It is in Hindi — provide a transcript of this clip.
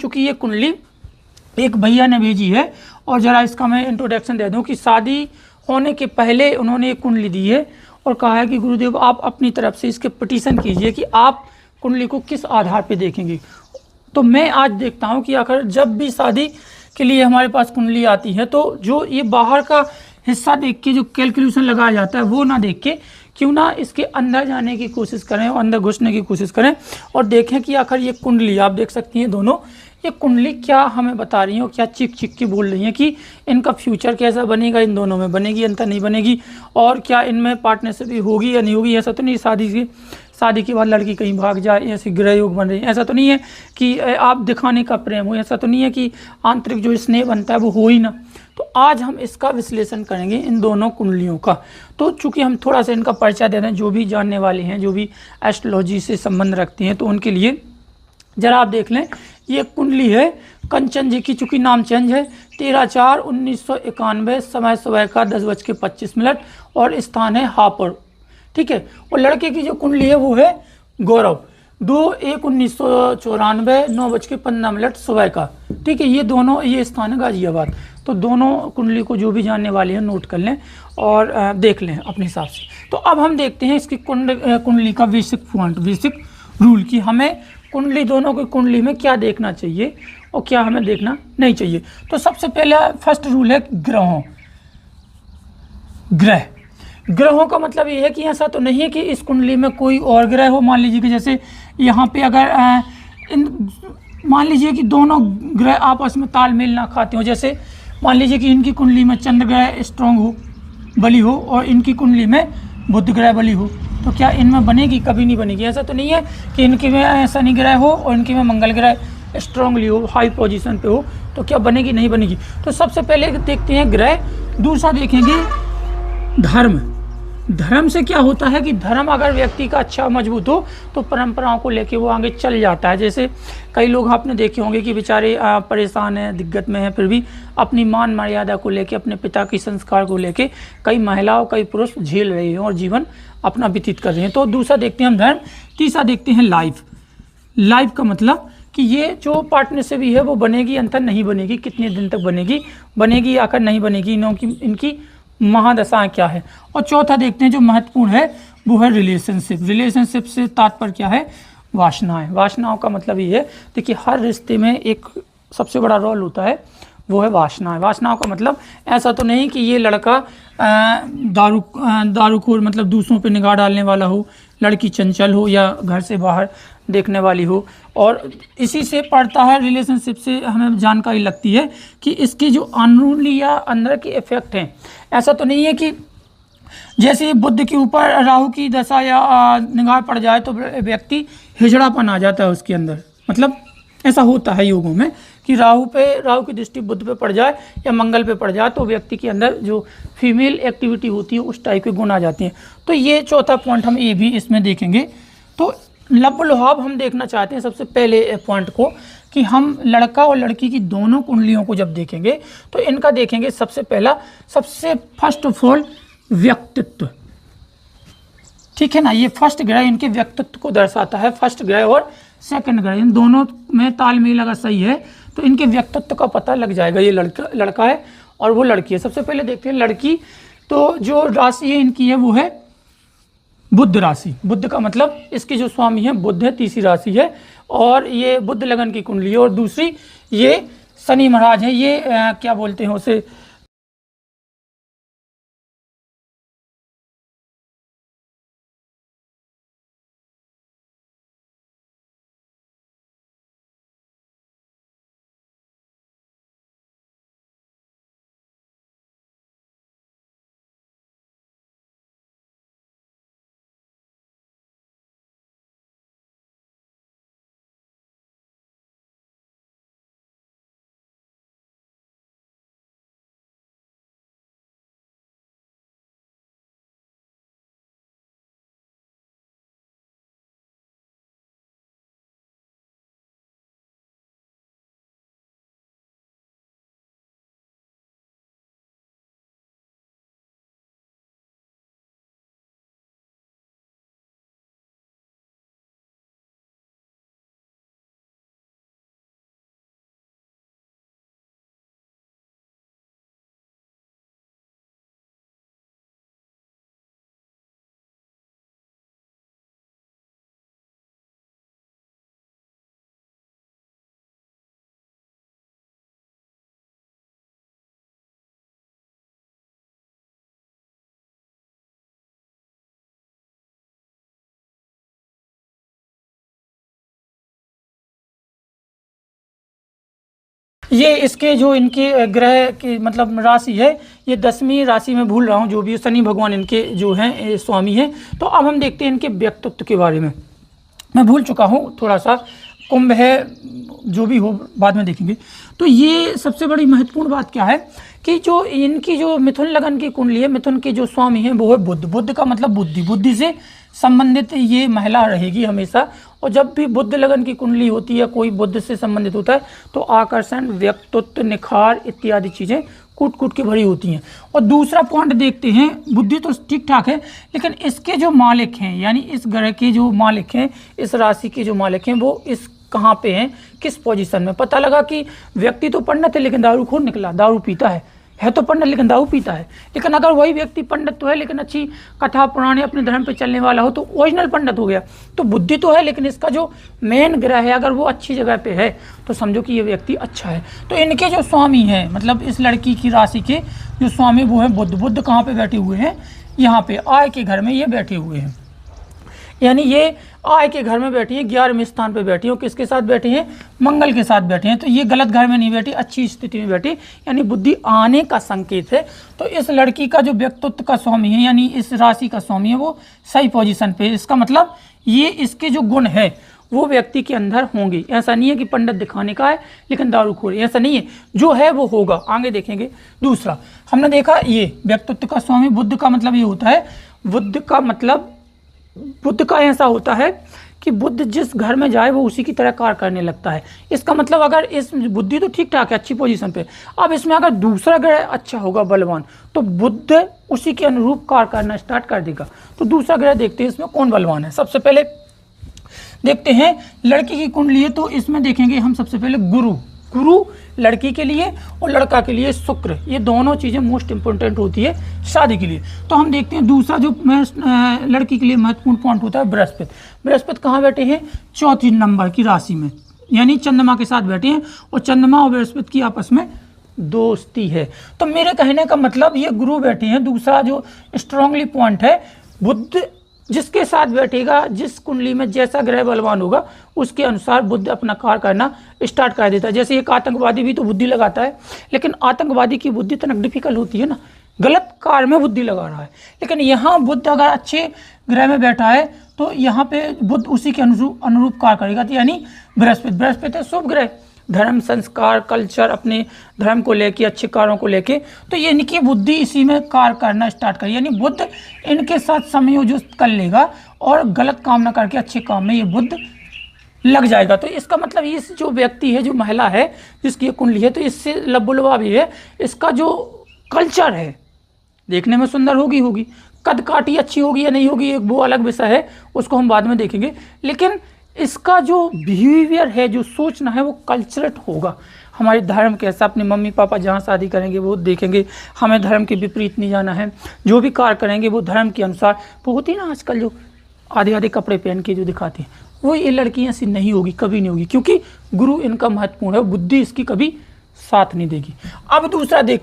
चूंकि ये कुंडली एक भैया ने भेजी है, और ज़रा इसका मैं इंट्रोडक्शन दे दूं कि शादी होने के पहले उन्होंने एक कुंडली दी है और कहा है कि गुरुदेव आप अपनी तरफ से इसके पिटीशन कीजिए कि आप कुंडली को किस आधार पे देखेंगे। तो मैं आज देखता हूं कि आखिर जब भी शादी के लिए हमारे पास कुंडली आती है तो जो ये बाहर का हिस्सा देख के जो कैलकुलेशन लगाया जाता है वो ना देख के क्यों ना इसके अंदर जाने की कोशिश करें और अंदर घुसने की कोशिश करें और देखें कि आखिर ये कुंडली आप देख सकती हैं दोनों, ये कुंडली क्या हमें बता रही है और क्या चिक चिक की बोल रही है कि इनका फ्यूचर कैसा बनेगा, इन दोनों में बनेगी अंतर नहीं बनेगी, और क्या इनमें पार्टनरशिप भी होगी या नहीं होगी। ऐसा तो नहीं शादी के बाद लड़की कहीं भाग जाए, ऐसे ग्रह योग बन रही है, ऐसा तो नहीं है कि आप दिखाने का प्रेम हो, ऐसा तो नहीं है कि आंतरिक जो स्नेह बनता है वो हो ही ना। तो आज हम इसका विश्लेषण करेंगे इन दोनों कुंडलियों का। तो चूंकि हम थोड़ा सा इनका परिचय दे रहे हैं, जो भी जानने वाले हैं, जो भी एस्ट्रोलॉजी से संबंध रखते हैं, तो उनके लिए जरा आप देख लें। ये कुंडली है कंचन जी की, चूंकि नाम चेंज है, 13/4/1991, समय सुबह का 10:25 और स्थान है हापुड़, ठीक है। और लड़के की जो कुंडली है वो है गौरव, 2/1/1994, 9:15 सुबह का, ठीक है। ये दोनों, ये स्थान है गाजियाबाद। तो दोनों कुंडली को जो भी जानने वाले हैं नोट कर लें और देख लें अपने हिसाब से। तो अब हम देखते हैं इसकी कुंडली का बेसिक पॉइंट, बेसिक रूल कि हमें कुंडली, दोनों की कुंडली में क्या देखना चाहिए और क्या हमें देखना नहीं चाहिए। तो सबसे पहले फर्स्ट रूल है ग्रहों का मतलब ये है कि ऐसा तो नहीं है कि इस कुंडली में कोई और ग्रह हो। मान लीजिए कि जैसे यहाँ पे अगर मान लीजिए कि दोनों ग्रह आपस में तालमेल ना खाते हो, जैसे मान लीजिए कि इनकी कुंडली में चंद्र ग्रह स्ट्रांग हो, बली हो, और इनकी कुंडली में बुध ग्रह बली हो, तो क्या इनमें बनेगी? कभी नहीं बनेगी। ऐसा तो नहीं है कि इनके में शनि ग्रह हो और इनके में मंगल ग्रह स्ट्रांगली हो, हाई पोजीशन पे हो, तो क्या बनेगी? नहीं बनेगी। तो सबसे पहले देखते हैं ग्रह। दूसरा देखेंगे धर्म से क्या होता है कि धर्म अगर व्यक्ति का अच्छा मजबूत हो तो परंपराओं को लेके वो आगे चल जाता है। जैसे कई लोग आपने देखे होंगे कि बेचारे परेशान हैं, दिक्कत में हैं, फिर भी अपनी मान मर्यादा को लेके, अपने पिता की संस्कार को लेके कई महिलाओं, कई पुरुष झेल रहे हैं और जीवन अपना व्यतीत कर रहे हैं। तो दूसरा देखते हैं हम धर्म। तीसरा देखते हैं लाइफ का मतलब कि ये जो पार्टनरशिप भी है वो बनेगी अंतर नहीं बनेगी, कितने दिन तक बनेगी आकर नहीं बनेगी, इनकी महादशाएं क्या है। और चौथा देखते हैं जो महत्वपूर्ण है वो है रिलेशनशिप से तात्पर्य क्या है? वासनाओं का मतलब ये है, देखिए हर रिश्ते में एक सबसे बड़ा रोल होता है वो है वासनाओं का मतलब ऐसा तो नहीं कि ये लड़का दारूखोर मतलब दूसरों पे निगाह डालने वाला हो, लड़की चंचल हो या घर से बाहर देखने वाली हो। और इसी से पड़ता है, रिलेशनशिप से हमें जानकारी लगती है कि इसकी जो अंदरूनी या अंदर के इफेक्ट हैं। ऐसा तो नहीं है कि जैसे बुध के ऊपर राहु की दशा या निगाह पड़ जाए तो व्यक्ति हिजड़ापन आ जाता है उसके अंदर, मतलब ऐसा होता है योगों में कि राहु की दृष्टि बुध पे पड़ जाए या मंगल पे पड़ जाए तो व्यक्ति के अंदर जो फीमेल एक्टिविटी होती है उस टाइप के गुण आ जाती हैं। तो ये चौथा पॉइंट हम ये भी इसमें देखेंगे। तो लव लुभाव हम देखना चाहते हैं सबसे पहले पॉइंट को कि हम लड़का और लड़की की दोनों कुंडलियों को जब देखेंगे तो इनका देखेंगे सबसे फर्स्ट ऑफ ऑल व्यक्तित्व, ठीक है ना। ये फर्स्ट ग्रह इनके व्यक्तित्व को दर्शाता है, फर्स्ट ग्रह और सेकंड ग्रह, इन दोनों में तालमेल अगर सही है तो इनके व्यक्तित्व का पता लग जाएगा। ये लड़का है और वो लड़की है। सबसे पहले देखते हैं लड़की। तो जो राशि है इनकी है वो है बुध राशि। बुध का मतलब इसके जो स्वामी है बुध है, तीसरी राशि है, और ये बुध लगन की कुंडली है। और दूसरी ये शनि महाराज है, ये क्या बोलते हैं उसे, ये इसके जो इनके ग्रह की मतलब राशि है, ये 10वीं राशि में भूल रहा हूँ, जो भी शनि भगवान इनके जो हैं स्वामी हैं। तो अब हम देखते हैं इनके व्यक्तित्व के बारे में। मैं भूल चुका हूँ थोड़ा सा, कुंभ है, जो भी हो बाद में देखेंगे। तो ये सबसे बड़ी महत्वपूर्ण बात क्या है कि जो इनकी जो मिथुन लगन की कुंडली है, मिथुन के जो स्वामी हैं वो है बुध। बुध का मतलब बुद्धि, बुद्धि से संबंधित ये महिला रहेगी हमेशा। और जब भी बुध लगन की कुंडली होती है, कोई बुध से संबंधित होता है, तो आकर्षण, व्यक्तित्व, निखार इत्यादि चीज़ें कूट कूट के भरी होती हैं। और दूसरा पॉइंट देखते हैं, बुद्धि तो ठीक ठाक है, लेकिन इसके जो मालिक हैं, यानी इस ग्रह के जो मालिक हैं, इस राशि के जो मालिक हैं, वो इस कहाँ पे हैं, किस पोजीशन में। पता लगा कि व्यक्ति तो पंडित है लेकिन दारूखोर निकला, दारू पीता है तो पंडित लेकिन दारू पीता है। लेकिन अगर वही व्यक्ति पंडित तो है लेकिन अच्छी कथा पुराने अपने धर्म पे चलने वाला हो, तो ओरिजिनल पंडित हो गया। तो बुद्धि तो है, लेकिन इसका जो मेन ग्रह है अगर वो अच्छी जगह पे है, तो समझो कि ये व्यक्ति अच्छा है। तो इनके जो स्वामी हैं, मतलब इस लड़की की राशि के जो स्वामी वो है बुध। बुध कहाँ पे बैठे हुए हैं, यहाँ पे आय के घर में ये बैठे हुए हैं, यानी ये आय के घर में बैठी है, 11वें स्थान पे बैठी है। और किसके साथ बैठी हैं, मंगल के साथ बैठी हैं। तो ये गलत घर में नहीं बैठी, अच्छी स्थिति में बैठी, यानी बुद्धि आने का संकेत है। तो इस लड़की का जो व्यक्तित्व का स्वामी है, यानी इस राशि का स्वामी है, वो सही पोजीशन पे। इसका मतलब ये इसके जो गुण है वो व्यक्ति के अंदर होंगे। ऐसा नहीं है कि पंडित दिखाने का है लेकिन दारूखोर, ऐसा नहीं है, जो है वो होगा। आगे देखेंगे। दूसरा हमने देखा ये व्यक्तित्व का स्वामी बुध का मतलब ये होता है, बुध का मतलब बुद्ध का ऐसा होता है कि बुद्ध जिस घर में जाए वो उसी की तरह कार्य करने लगता है। इसका मतलब अगर इस बुद्धि तो ठीक ठाक है, अच्छी पोजीशन पे, अब इसमें अगर दूसरा ग्रह अच्छा होगा बलवान, तो बुद्ध उसी के अनुरूप कार्य करना स्टार्ट कर देगा। तो दूसरा ग्रह देखते हैं इसमें कौन बलवान है। सबसे पहले देखते हैं लड़की की कुंडली है, तो इसमें देखेंगे हम सबसे पहले गुरु। गुरु लड़की के लिए और लड़का के लिए शुक्र, ये दोनों चीज़ें मोस्ट इंपॉर्टेंट होती है शादी के लिए। तो हम देखते हैं दूसरा जो लड़की के लिए महत्वपूर्ण पॉइंट होता है बृहस्पति। बृहस्पति कहाँ बैठे हैं, 4 नंबर की राशि में, यानी चंद्रमा के साथ बैठे हैं। और चंद्रमा और बृहस्पति की आपस में दोस्ती है। तो मेरे कहने का मतलब ये गुरु बैठे हैं। दूसरा जो स्ट्रांगली पॉइंट है, बुध जिसके साथ बैठेगा, जिस कुंडली में जैसा ग्रह बलवान होगा उसके अनुसार बुद्ध अपना कार्य करना स्टार्ट कर देता है। जैसे एक आतंकवादी भी तो बुद्धि लगाता है, लेकिन आतंकवादी की बुद्धि तनक डिफिकल्ट होती है ना, गलत कार्य में बुद्धि लगा रहा है। लेकिन यहाँ बुद्ध अगर अच्छे ग्रह में बैठा है तो यहाँ पे बुद्ध उसी के अनुरूप कार्य करेगा। तो यानी बृहस्पति है शुभ ग्रह, धर्म, संस्कार, कल्चर, अपने धर्म को लेके, अच्छे कार्यों को लेके, तो ये इनकी बुद्धि इसी में कार्य करना स्टार्ट करे। यानी बुद्ध इनके साथ समयोजित कर लेगा और गलत काम ना करके अच्छे काम में ये बुद्ध लग जाएगा। तो इसका मतलब इस जो व्यक्ति है, जो महिला है जिसकी ये कुंडली है, तो इससे लबुलवा भी है। इसका जो कल्चर है देखने में सुंदर होगी, कद काठी अच्छी होगी या नहीं होगी एक वो अलग विषय है, उसको हम बाद में देखेंगे। लेकिन इसका जो बिहेवियर है, जो सोचना है, वो कल्चरट होगा। हमारे धर्म कैसा, अपने मम्मी पापा जहाँ शादी करेंगे वो देखेंगे, हमें धर्म के विपरीत नहीं जाना है। जो भी कार्य करेंगे वो धर्म के अनुसार। वो होती है ना आजकल जो आधे आधे कपड़े पहन के जो दिखाते हैं, वो ये लड़कियाँ ऐसी नहीं होगी, कभी नहीं होगी, क्योंकि गुरु इनका महत्वपूर्ण है। बुद्धि इसकी कभी साथ नहीं देगी। अब दूसरा देख